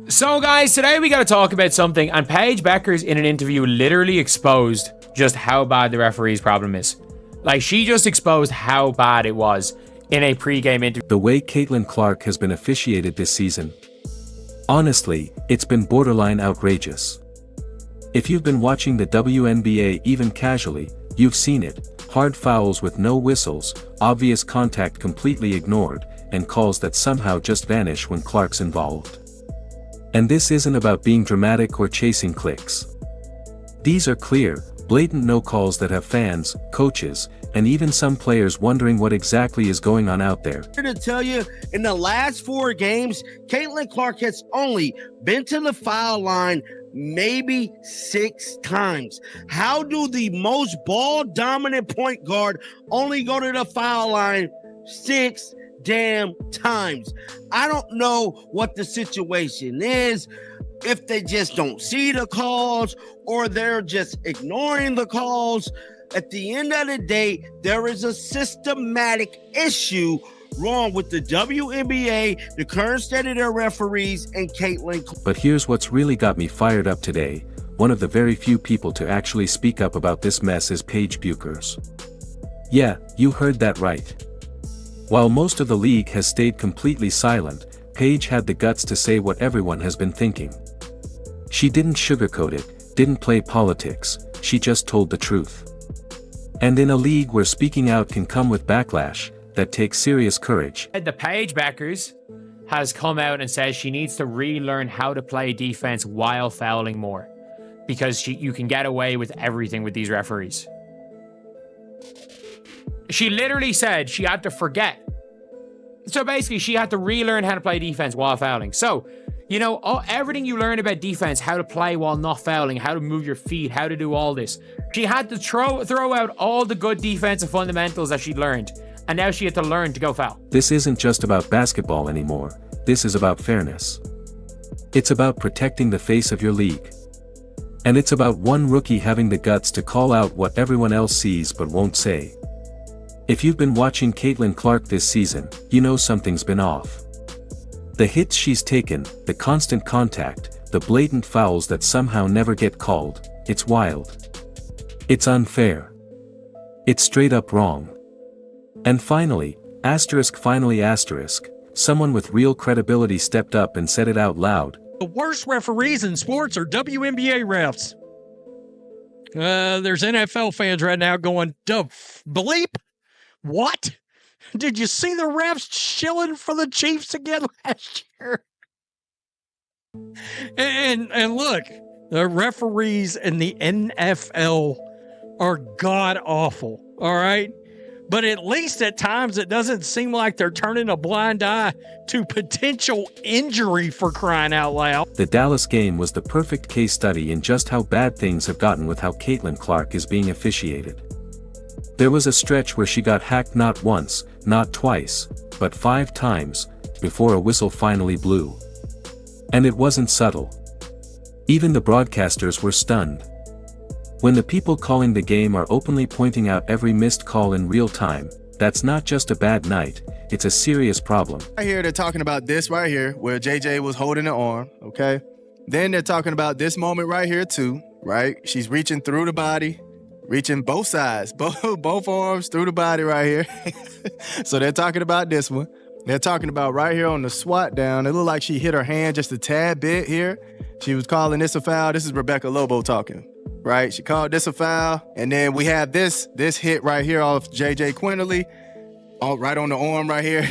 So guys, today we got to talk about something, and Paige Bueckers in an interview literally exposed just how bad the referee's problem is. Like, she just exposed how bad it was in a pre-game interview. The way Caitlin Clark has been officiated this season. Honestly, it's been borderline outrageous. If you've been watching the WNBA even casually, you've seen it. Hard fouls with no whistles, obvious contact completely ignored, and calls that somehow just vanish when Clark's involved. And this isn't about being dramatic or chasing clicks. These are clear, blatant no calls that have fans, coaches, and even some players wondering what exactly is going on out there. Here to tell you, in the last 4 games, Caitlin Clark has only been to the foul line maybe 6 times. How do the most ball-dominant point guard only go to the foul line 6 damn times? I don't know what the situation is, if they just don't see the calls or they're just ignoring the calls. At the end of the day, there is a systematic issue wrong with the WNBA, the current state of their referees, and Caitlin. But here's what's really got me fired up today. One of the very few people to actually speak up about this mess is Paige Bueckers. Yeah, you heard that right. While most of the league has stayed completely silent, Paige had the guts to say what everyone has been thinking. She didn't sugarcoat it, didn't play politics, she just told the truth. And in a league where speaking out can come with backlash, that takes serious courage. The Paige Bueckers has come out and says she needs to relearn how to play defense while fouling more, because you can get away with everything with these referees. She literally said she had to forget. So basically, she had to relearn how to play defense while fouling. So, you know, everything you learn about defense, how to play while not fouling, how to move your feet, how to do all this. She had to throw out all the good defensive fundamentals that she'd learned. And now she had to learn to go foul. This isn't just about basketball anymore. This is about fairness. It's about protecting the face of your league. And it's about one rookie having the guts to call out what everyone else sees but won't say. If you've been watching Caitlin Clark this season, you know something's been off. The hits she's taken, the constant contact, the blatant fouls that somehow never get called, it's wild. It's unfair. It's straight up wrong. And finally, someone with real credibility stepped up and said it out loud. The worst referees in sports are WNBA refs. There's NFL fans right now going, "Duh, bleep? What? Did you see the refs chilling for the Chiefs again last year?" And look, the referees in the NFL are god awful, all right? But at least at times it doesn't seem like they're turning a blind eye to potential injury, for crying out loud. The Dallas game was the perfect case study in just how bad things have gotten with how Caitlin Clark is being officiated. There was a stretch where she got hacked not once, not twice, but 5 times, before a whistle finally blew. And it wasn't subtle. Even the broadcasters were stunned. When the people calling the game are openly pointing out every missed call in real time, that's not just a bad night, it's a serious problem. Right here, they're talking about this right here, where JJ was holding the arm, okay? Then they're talking about this moment right here too, right? She's reaching through the body, reaching both sides, both arms through the body right here. So they're talking about this one. They're talking about right here on the swat down. It looked like she hit her hand just a tad bit here. She was calling this a foul. This is Rebecca Lobo talking. Right, she called this a foul, and then we have this hit right here off JJ Quinterly, all right on the arm right here.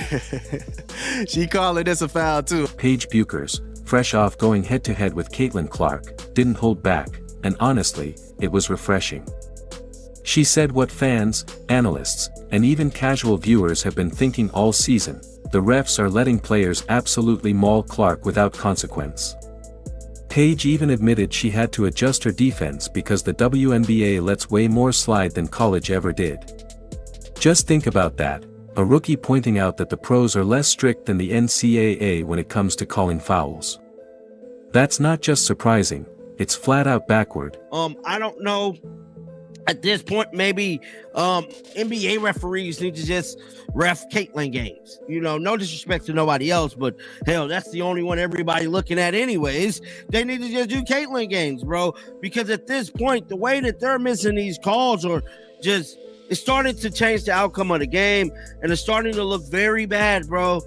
She called this a foul too. Paige Bueckers, fresh off going head-to-head with Caitlin Clark, didn't hold back, and honestly, it was refreshing. She said what fans, analysts, and even casual viewers have been thinking all season: the refs are letting players absolutely maul Clark without consequence. Paige even admitted she had to adjust her defense because the WNBA lets way more slide than college ever did. Just think about that, a rookie pointing out that the pros are less strict than the NCAA when it comes to calling fouls. That's not just surprising, it's flat out backward. I don't know At this point, maybe NBA referees need to just ref Caitlyn games. You know, no disrespect to nobody else, but hell, that's the only one everybody looking at anyways. They need to just do Caitlyn games, bro, because at this point, the way that they're missing these calls are just, it's starting to change the outcome of the game, and it's starting to look very bad, bro.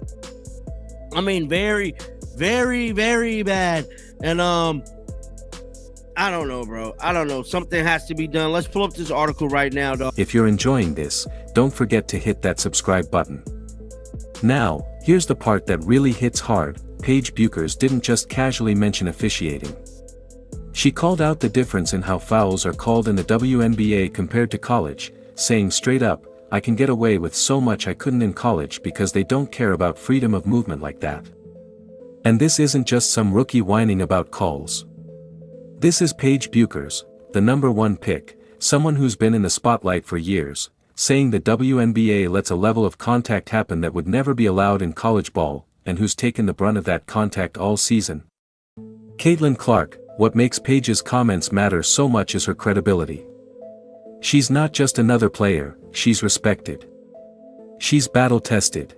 I mean, very, very, very bad. And I don't know, bro. I don't know. Something has to be done. Let's pull up this article right now, dog. If you're enjoying this, don't forget to hit that subscribe button. Now, here's the part that really hits hard. Paige Bueckers didn't just casually mention officiating. She called out the difference in how fouls are called in the WNBA compared to college, saying straight up, "I can get away with so much I couldn't in college because they don't care about freedom of movement like that." And this isn't just some rookie whining about calls. This is Paige Bueckers, the #1 pick, someone who's been in the spotlight for years, saying the WNBA lets a level of contact happen that would never be allowed in college ball, and who's taken the brunt of that contact all season. Caitlin Clark, what makes Paige's comments matter so much is her credibility. She's not just another player, she's respected. She's battle-tested.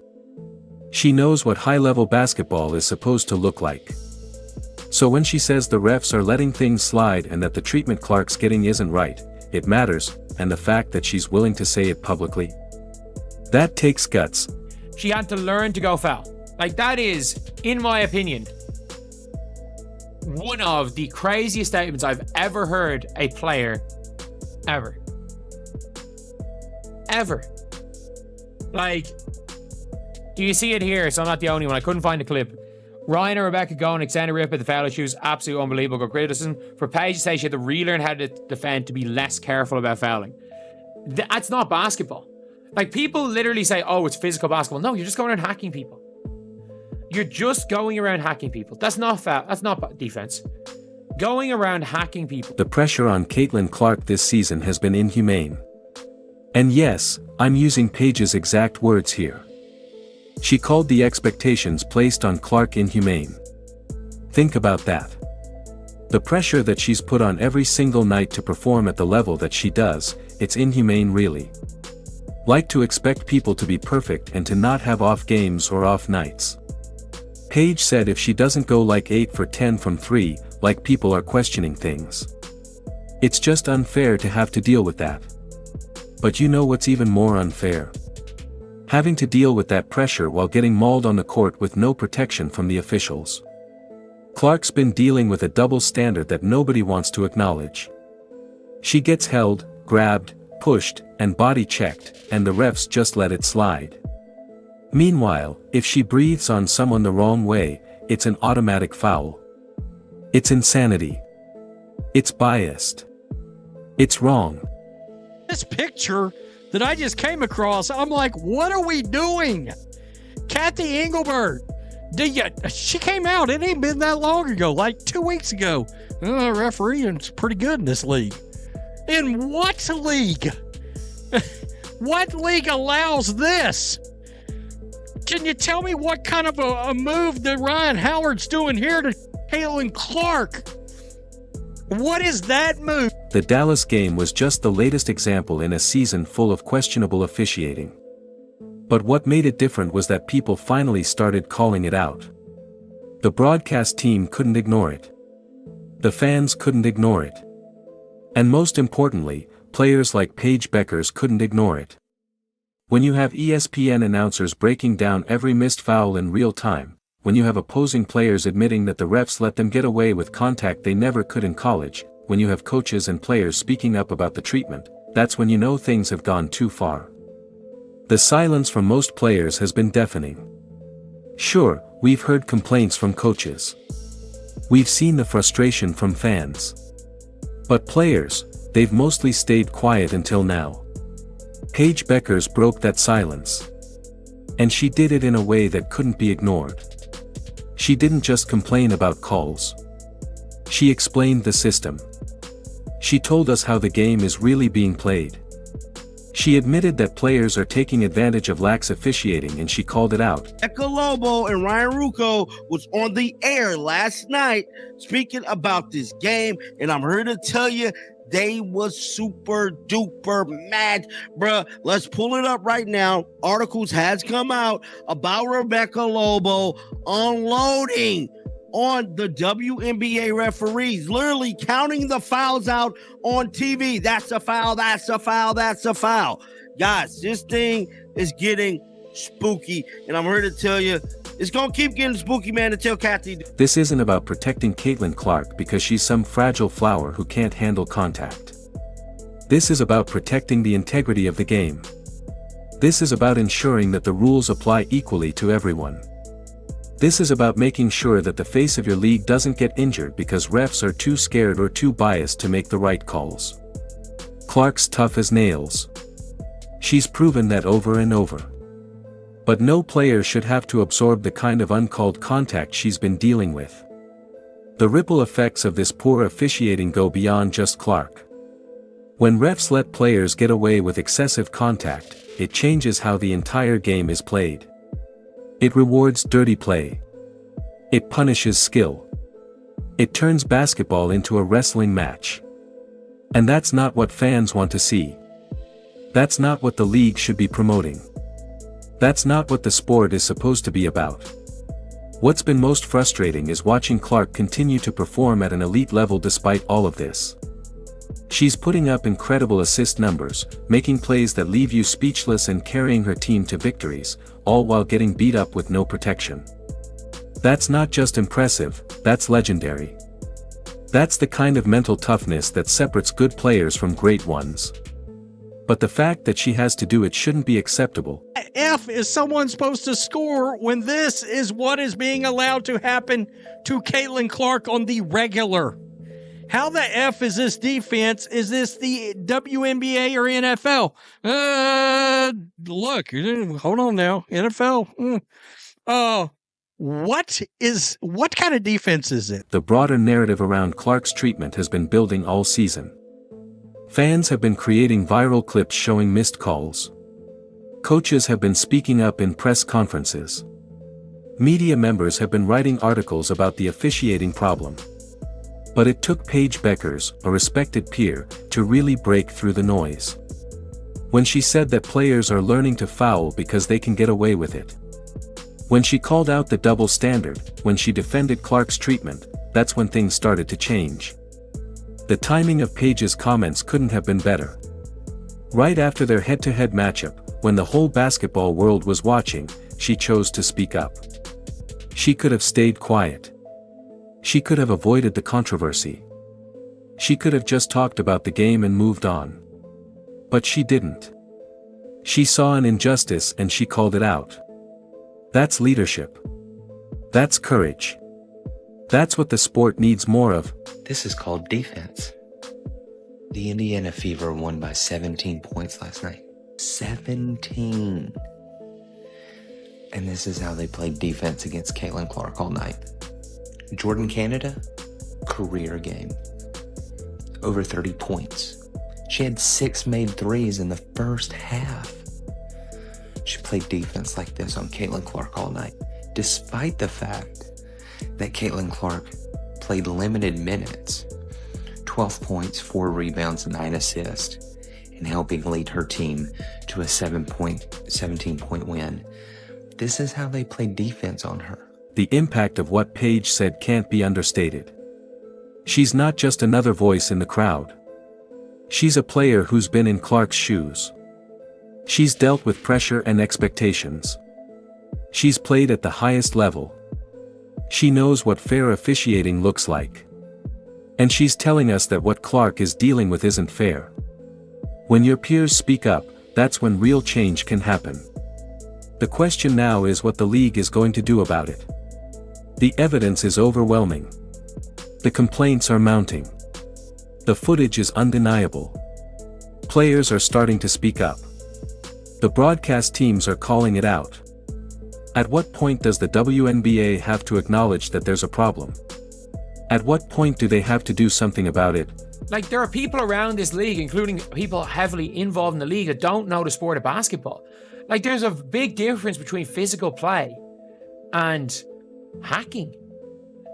She knows what high-level basketball is supposed to look like. So when she says the refs are letting things slide and that the treatment Clark's getting isn't right, it matters, and the fact that she's willing to say it publicly. That takes guts. She had to learn to go foul. Like, that is, in my opinion, one of the craziest statements I've ever heard a player ever. Ever. Like, you see it here, so I'm not the only one. I couldn't find a clip. Ryan and Rebecca going extended rip at the foul issues, absolutely unbelievable. Good criticism. For Paige to say she had to relearn how to defend to be less careful about fouling. That's not basketball. Like, people literally say, oh, it's physical basketball. No, you're just going around hacking people. You're just going around hacking people. That's not foul. That's not defense. Going around hacking people. The pressure on Caitlin Clark this season has been inhumane. And yes, I'm using Paige's exact words here. She called the expectations placed on Clark inhumane. Think about that. The pressure that she's put on every single night to perform at the level that she does, it's inhumane really. Like to expect people to be perfect and to not have off games or off nights. Paige said if she doesn't go like 8 for 10 from 3, like people are questioning things. It's just unfair to have to deal with that. But you know what's even more unfair? Having to deal with that pressure while getting mauled on the court with no protection from the officials. Clark's been dealing with a double standard that nobody wants to acknowledge. She gets held, grabbed, pushed, and body checked, and the refs just let it slide. Meanwhile, if she breathes on someone the wrong way, it's an automatic foul. It's insanity. It's biased. It's wrong. This picture that I just came across, I'm like, what are we doing? Kathy Engelbert, she came out, it ain't been that long ago, like 2 weeks ago. Refereeing's pretty good in this league. In what league? What league allows this? Can you tell me what kind of a move that Ryan Howard's doing here to Caitlin Clark? What is that move? The Dallas game was just the latest example in a season full of questionable officiating. But what made it different was that people finally started calling it out. The broadcast team couldn't ignore it. The fans couldn't ignore it. And most importantly, players like Paige Bueckers couldn't ignore it. When you have ESPN announcers breaking down every missed foul in real time, when you have opposing players admitting that the refs let them get away with contact they never could in college, when you have coaches and players speaking up about the treatment, that's when you know things have gone too far. The silence from most players has been deafening. Sure, we've heard complaints from coaches. We've seen the frustration from fans. But players, they've mostly stayed quiet until now. Paige Bueckers broke that silence. And she did it in a way that couldn't be ignored. She didn't just complain about calls. She explained the system. She told us how the game is really being played. She admitted that players are taking advantage of lax officiating and she called it out. Eka Lobo and Ryan Ruocco was on the air last night speaking about this game, and I'm here to tell you They was super duper mad, bruh. Let's pull it up right now. Articles has come out about Rebecca Lobo unloading on the WNBA referees, literally counting the fouls out on TV. That's a foul, that's a foul, that's a foul. Guys, this thing is getting spooky, and I'm here to tell you, it's going to keep getting spooky, man, until Kathy. This isn't about protecting Caitlin Clark because she's some fragile flower who can't handle contact. This is about protecting the integrity of the game. This is about ensuring that the rules apply equally to everyone. This is about making sure that the face of your league doesn't get injured because refs are too scared or too biased to make the right calls. Clark's tough as nails. She's proven that over and over. But no player should have to absorb the kind of uncalled contact she's been dealing with. The ripple effects of this poor officiating go beyond just Clark. When refs let players get away with excessive contact, it changes how the entire game is played. It rewards dirty play. It punishes skill. It turns basketball into a wrestling match. And that's not what fans want to see. That's not what the league should be promoting. That's not what the sport is supposed to be about. What's been most frustrating is watching Clark continue to perform at an elite level despite all of this. She's putting up incredible assist numbers, making plays that leave you speechless and carrying her team to victories, all while getting beat up with no protection. That's not just impressive, that's legendary. That's the kind of mental toughness that separates good players from great ones. But the fact that she has to do it shouldn't be acceptable. F is someone supposed to score when this is what is being allowed to happen to Caitlin Clark on the regular? How the F is this defense? Is this the WNBA or NFL? Look, hold on now. NFL. What kind of defense is it? The broader narrative around Clark's treatment has been building all season. Fans have been creating viral clips showing missed calls. Coaches have been speaking up in press conferences. Media members have been writing articles about the officiating problem. But it took Paige Bueckers, a respected peer, to really break through the noise. When she said that players are learning to foul because they can get away with it. When she called out the double standard, when she defended Clark's treatment, that's when things started to change. The timing of Paige's comments couldn't have been better. Right after their head-to-head matchup, when the whole basketball world was watching, she chose to speak up. She could have stayed quiet. She could have avoided the controversy. She could have just talked about the game and moved on. But she didn't. She saw an injustice and she called it out. That's leadership. That's courage. That's what the sport needs more of. This is called defense. The Indiana Fever won by 17 points last night. 17. And this is how they played defense against Caitlin Clark all night. Jordan Canada, career game. Over 30 points. She had 6 made threes in the first half. She played defense like this on Caitlin Clark all night, despite the fact that Caitlin Clark played limited minutes. 12 points, 4 rebounds, 9 assists, and helping lead her team to a 17-point win. This is how they played defense on her. The impact of what Paige said can't be understated. She's not just another voice in the crowd. She's a player who's been in Clark's shoes. She's dealt with pressure and expectations. She's played at the highest level. She knows what fair officiating looks like. And she's telling us that what Clark is dealing with isn't fair. When your peers speak up, that's when real change can happen. The question now is what the league is going to do about it. The evidence is overwhelming. The complaints are mounting. The footage is undeniable. Players are starting to speak up. The broadcast teams are calling it out. At what point does the WNBA have to acknowledge that there's a problem? At what point do they have to do something about it? Like, there are people around this league, including people heavily involved in the league, that don't know the sport of basketball. Like, there's a big difference between physical play and hacking.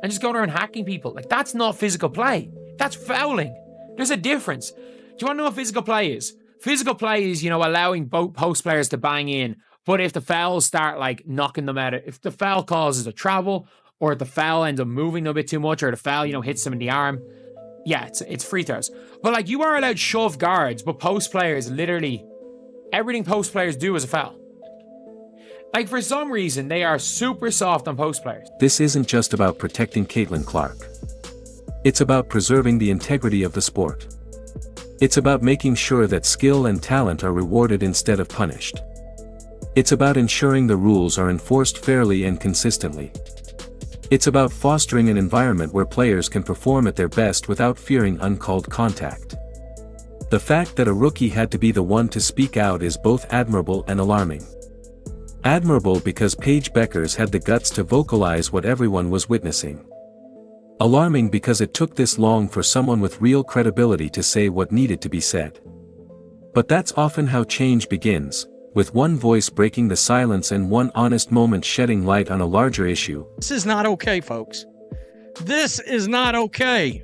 And just going around hacking people. Like, that's not physical play. That's fouling. There's a difference. Do you want to know what physical play is? Physical play is, allowing both post players to bang in, but if the fouls start like knocking them out, if the foul causes a travel, or if the foul ends up moving them a bit too much, or the foul, hits them in the arm, yeah, it's free throws. But like, you are allowed shove guards, but post players, literally, everything post players do is a foul. Like, for some reason, they are super soft on post players. This isn't just about protecting Caitlin Clark. It's about preserving the integrity of the sport. It's about making sure that skill and talent are rewarded instead of punished. It's about ensuring the rules are enforced fairly and consistently. It's about fostering an environment where players can perform at their best without fearing uncalled contact. The fact that a rookie had to be the one to speak out is both admirable and alarming. Admirable because Paige Bueckers had the guts to vocalize what everyone was witnessing. Alarming because it took this long for someone with real credibility to say what needed to be said. But that's often how change begins, with one voice breaking the silence and one honest moment shedding light on a larger issue. This is not okay, folks. This is not okay.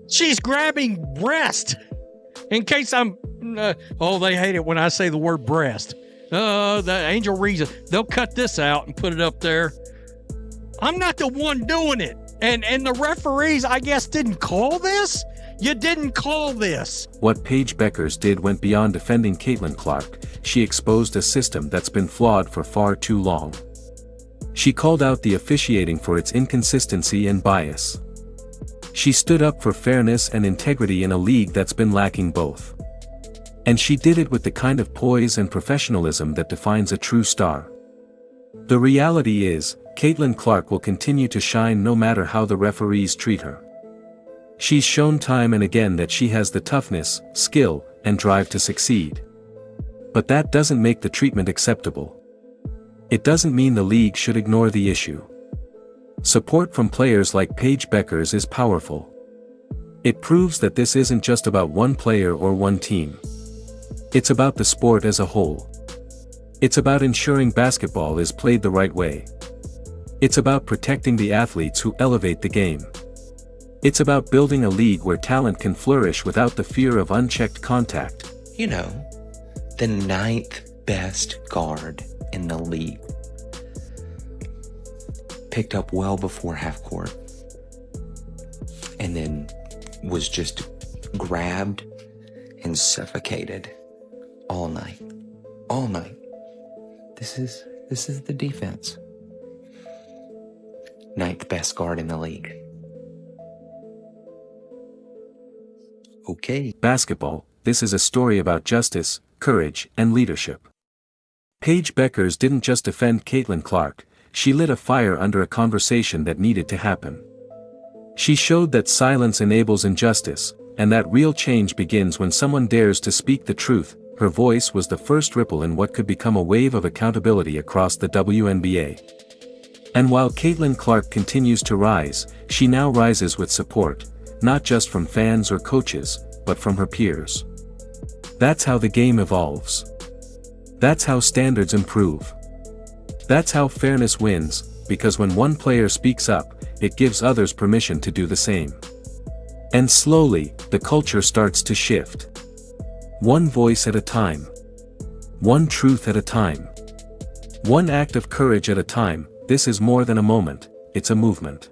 She's grabbing breast. In case I'm... they hate it when I say the word breast. The Angel Reason. They'll cut this out and put it up there. I'm not the one doing it. And the referees, I guess, didn't call this? You didn't call this. What Paige Bueckers did went beyond defending Caitlin Clark. She exposed a system that's been flawed for far too long. She called out the officiating for its inconsistency and bias. She stood up for fairness and integrity in a league that's been lacking both. And she did it with the kind of poise and professionalism that defines a true star. The reality is, Caitlin Clark will continue to shine no matter how the referees treat her. She's shown time and again that she has the toughness, skill, and drive to succeed. But that doesn't make the treatment acceptable. It doesn't mean the league should ignore the issue. Support from players like Paige Bueckers is powerful. It proves that this isn't just about one player or one team. It's about the sport as a whole. It's about ensuring basketball is played the right way. It's about protecting the athletes who elevate the game. It's about building a league where talent can flourish without the fear of unchecked contact. The 9th best guard in the league. Picked up well before half court. And then was just grabbed and suffocated all night. All night. This is the defense. 9th best guard in the league. Okay. Basketball, this is a story about justice, courage, and leadership. Paige Bueckers didn't just defend Caitlin Clark, she lit a fire under a conversation that needed to happen. She showed that silence enables injustice, and that real change begins when someone dares to speak the truth. Her voice was the first ripple in what could become a wave of accountability across the WNBA. And while Caitlin Clark continues to rise, she now rises with support, not just from fans or coaches, but from her peers. That's how the game evolves. That's how standards improve. That's how fairness wins, because when one player speaks up, it gives others permission to do the same. And slowly, the culture starts to shift. One voice at a time. One truth at a time. One act of courage at a time. This is more than a moment, it's a movement.